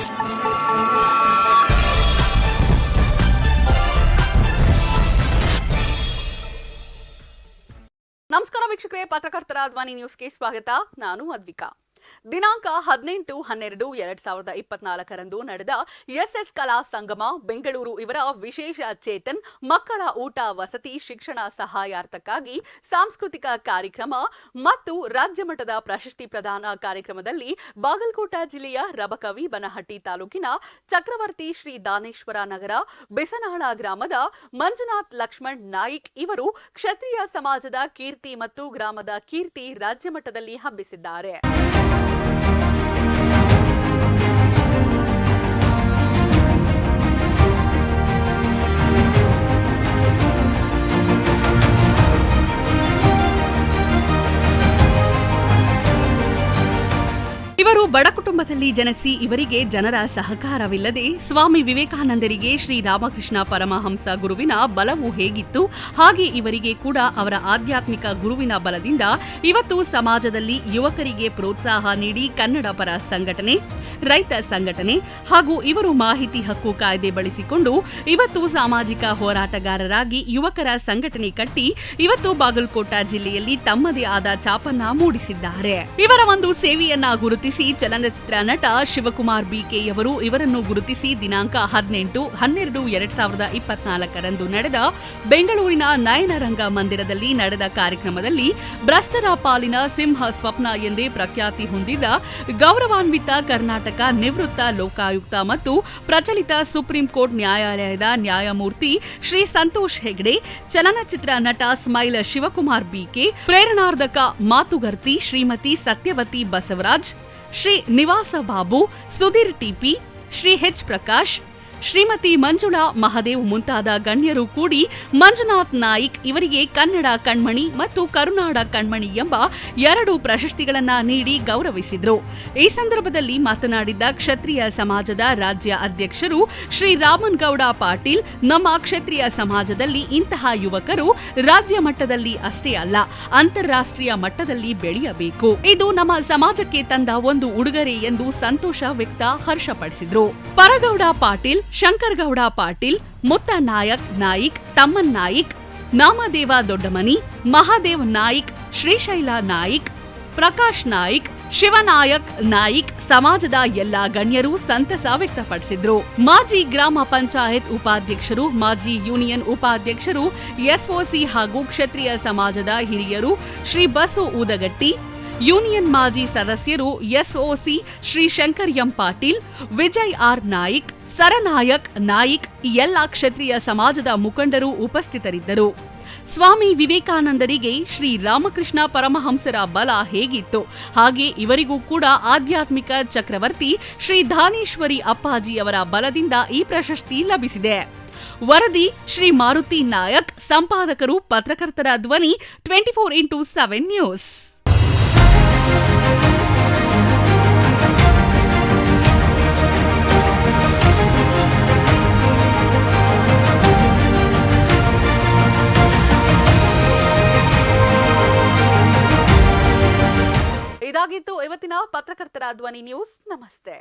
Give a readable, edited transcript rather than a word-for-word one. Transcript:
ನಮಸ್ಕಾರ ವೀಕ್ಷಕರೇ, ಪತ್ರಕರ್ತರ ಧ್ವನಿ ನ್ಯೂಸ್ಗೆ ಸ್ವಾಗತ. ನಾನು ಅದ್ವಿಕಾ. ದಿನಾಂಕ 18-12-2024 ನಡೆದ ಎಸ್ಎಸ್ ಕಲಾ ಸಂಗಮ ಬೆಂಗಳೂರು ಇವರ ವಿಶೇಷ ಚೇತನ್ ಮಕ್ಕಳ ಊಟ ವಸತಿ ಶಿಕ್ಷಣ ಸಹಾಯಾರ್ಥಕ್ಕಾಗಿ ಸಾಂಸ್ಕೃತಿಕ ಕಾರ್ಯಕ್ರಮ ಮತ್ತು ರಾಜ್ಯ ಮಟ್ಟದ ಪ್ರಶಸ್ತಿ ಪ್ರದಾನ ಕಾರ್ಯಕ್ರಮದಲ್ಲಿ ಬಾಗಲಕೋಟ ಜಿಲ್ಲೆಯ ರಬಕವಿ ಬನಹಟ್ಟಿ ತಾಲೂಕಿನ ಚಕ್ರವರ್ತಿ ಶ್ರೀ ದಾನೇಶ್ವರ ನಗರ ಬಿಸನಾಳ ಗ್ರಾಮದ ಮಂಜುನಾಥ್ ಲಕ್ಷ್ಮಣ್ ನಾಯ್ಕ್ ಇವರು ಕ್ಷತ್ರಿಯ ಸಮಾಜದ ಕೀರ್ತಿ ಮತ್ತು ಗ್ರಾಮದ ಕೀರ್ತಿ ರಾಜ್ಯ ಮಟ್ಟದಲ್ಲಿ ಹಬ್ಬಿಸಿದ್ದಾರೆ. ಇವರು ಬಡ ಕುಟುಂಬದಲ್ಲಿ ಜನಿಸಿ ಇವರಿಗೆ ಜನರ ಸಹಕಾರವಿಲ್ಲದೆ ಸ್ವಾಮಿ ವಿವೇಕಾನಂದರಿಗೆ ಶ್ರೀರಾಮಕೃಷ್ಣ ಪರಮಹಂಸ ಗುರುವಿನ ಬಲವು ಹೇಗಿತ್ತು ಹಾಗೆ ಇವರಿಗೆ ಕೂಡ ಅವರ ಆಧ್ಯಾತ್ಮಿಕ ಗುರುವಿನ ಬಲದಿಂದ ಇವತ್ತು ಸಮಾಜದಲ್ಲಿ ಯುವಕರಿಗೆ ಪ್ರೋತ್ಸಾಹ ನೀಡಿ ಕನ್ನಡ ಪರ ಸಂಘಟನೆ, ರೈತ ಸಂಘಟನೆ ಹಾಗೂ ಇವರು ಮಾಹಿತಿ ಹಕ್ಕು ಕಾಯ್ದೆ ಬಳಸಿಕೊಂಡು ಇವತ್ತು ಸಾಮಾಜಿಕ ಹೋರಾಟಗಾರರಾಗಿ ಯುವಕರ ಸಂಘಟನೆ ಕಟ್ಟಿ ಇವತ್ತು ಬಾಗಲಕೋಟ ಜಿಲ್ಲೆಯಲ್ಲಿ ತಮ್ಮದೇ ಆದ ಛಾಪನ್ನ ಮೂಡಿಸಿದ್ದಾರೆ. ಇವರ ಒಂದು ಸೇವೆಯನ್ನ ಗುರುತಿಸಿ ಚಲನಚಿತ್ರ ನಟ ಶಿವಕುಮಾರ್ ಬಿಕೆಯವರು ಇವರನ್ನು ಗುರುತಿಸಿ ದಿನಾಂಕ 18-12-2024 ನಡೆದ ಬೆಂಗಳೂರಿನ ನಯನರಂಗ ಮಂದಿರದಲ್ಲಿ ನಡೆದ ಕಾರ್ಯಕ್ರಮದಲ್ಲಿ ಭ್ರಷ್ಟರ ಪಾಲಿನ ಸಿಂಹ ಸ್ವಪ್ನ ಎಂದೇ ಪ್ರಖ್ಯಾತಿ ಹೊಂದಿದ್ದ ಗೌರವಾನ್ವಿತ ಕರ್ನಾಟಕ ನಿವೃತ್ತ ಲೋಕಾಯುಕ್ತ ಮತ್ತು ಪ್ರಚಲಿತ ಸುಪ್ರೀಂ ಕೋರ್ಟ್ ನ್ಯಾಯಾಲಯದ ನ್ಯಾಯಮೂರ್ತಿ ಶ್ರೀ ಸಂತೋಷ್ ಹೆಗ್ಡೆ, ಚಲನಚಿತ್ರ ನಟ ಸ್ಮೈಲ್ ಶಿವಕುಮಾರ್ ಬಿಕೆ, ಪ್ರೇರಣಾರ್ಧಕ ಮಾತುಗರ್ತಿ ಶ್ರೀಮತಿ ಸತ್ಯವತಿ ಬಸವರಾಜ್, ಶ್ರೀ ನಿವಾಸ ಬಾಬು, ಸುಧೀರ್ ಟಿಪಿ, ಶ್ರೀ ಎಚ್ ಪ್ರಕಾಶ್, ಶ್ರೀಮತಿ ಮಂಜುಳಾ ಮಹದೇವ್ ಮುಂತಾದ ಗಣ್ಯರು ಕೂಡಿ ಮಂಜುನಾಥ್ ನಾಯ್ಕ್ ಇವರಿಗೆ ಕನ್ನಡ ಕಣ್ಮಣಿ ಮತ್ತು ಕರುನಾಡ ಕಣ್ಮಣಿ ಎಂಬ 2 ಪ್ರಶಸ್ತಿಗಳನ್ನು ನೀಡಿ ಗೌರವಿಸಿದರು. ಈ ಸಂದರ್ಭದಲ್ಲಿ ಮಾತನಾಡಿದ ಕ್ಷತ್ರಿಯ ಸಮಾಜದ ರಾಜ್ಯ ಅಧ್ಯಕ್ಷರು ಶ್ರೀ ರಾಮನ್ಗೌಡ ಪಾಟೀಲ್, ನಮ್ಮ ಕ್ಷತ್ರಿಯ ಸಮಾಜದಲ್ಲಿ ಇಂತಹ ಯುವಕರು ರಾಜ್ಯ ಮಟ್ಟದಲ್ಲಿ ಅಷ್ಟೇ ಅಲ್ಲ ಅಂತಾರಾಷ್ಟ್ರೀಯ ಮಟ್ಟದಲ್ಲಿ ಬೆಳೆಯಬೇಕು. ಇದು ನಮ್ಮ ಸಮಾಜಕ್ಕೆ ತಂದ ಒಂದು ಉಡುಗೊರೆ ಎಂದು ಸಂತೋಷ ಹರ್ಷಪಡಿಸಿದರು. ಪರಗೌಡ ಪಾಟೀಲ್, ಶಂಕರಗೌಡ ಪಾಟೀಲ್, ಮುತ್ತ ನಾಯ್ಕ್, ತಮ್ಮನ್ ನಾಯ್ಕ್, ನಾಮದೇವ ದೊಡ್ಡಮನಿ, ಮಹಾದೇವ್ ನಾಯ್ಕ್, ಶ್ರೀಶೈಲ ನಾಯ್ಕ್, ಪ್ರಕಾಶ್ ನಾಯ್ಕ್, ಶಿವನಾಯಕ್ ನಾಯ್ಕ್ ಸಮಾಜದ ಎಲ್ಲಾ ಗಣ್ಯರು ಸಂತಸ ವ್ಯಕ್ತಪಡಿಸಿದ್ರು. ಮಾಜಿ ಗ್ರಾಮ ಪಂಚಾಯತ್ ಉಪಾಧ್ಯಕ್ಷರು, ಮಾಜಿ ಯೂನಿಯನ್ ಉಪಾಧ್ಯಕ್ಷರು, ಎಸ್ಒಸಿ ಹಾಗೂ ಕ್ಷತ್ರಿಯ ಸಮಾಜದ ಹಿರಿಯರು ಶ್ರೀ ಬಸು ಊದಗಟ್ಟಿ, ಯೂನಿಯನ್ ಮಾಜಿ ಸದಸ್ಯರು SOC Shri Shankar M Patil, Vijay R Naik, ಸರನಾಯಕ್ Naik ಎಲ್ಲ ಕ್ಷತ್ರಿಯ ಸಮಾಜದ ಮುಖಂಡರು ಉಪಸ್ಥಿತರಿದ್ದರು. ಸ್ವಾಮಿ ವಿವೇಕಾನಂದರಿಗೆ ಶ್ರೀ ರಾಮಕೃಷ್ಣ ಪರಮಹಂಸರ ಬಲ ಹೇಗಿತ್ತು ಹಾಗೆ ಇವರಿಗೂ ಕೂಡ ಆಧ್ಯಾತ್ಮಿಕ ಚಕ್ರವರ್ತಿ ಶ್ರೀ ದಾನೇಶ್ವರಿ ಅಪ್ಪಾಜಿಯವರ ಬಲದಿಂದ ಈ ಪ್ರಶಸ್ತಿ ಲಭಿಸಿದೆ. ವರದಿ ಶ್ರೀ ಮಾರುತಿ ನಾಯಕ್, ಸಂಪಾದಕರು ಪತ್ರಕರ್ತರ ಧ್ವನಿ 24x7 ನ್ಯೂಸ್. ಇದಾಗಿತ್ತು ಇವತ್ತಿನ ಪತ್ರಕರ್ತರ ಧ್ವನಿ ನ್ಯೂಸ್. ನಮಸ್ತೆ.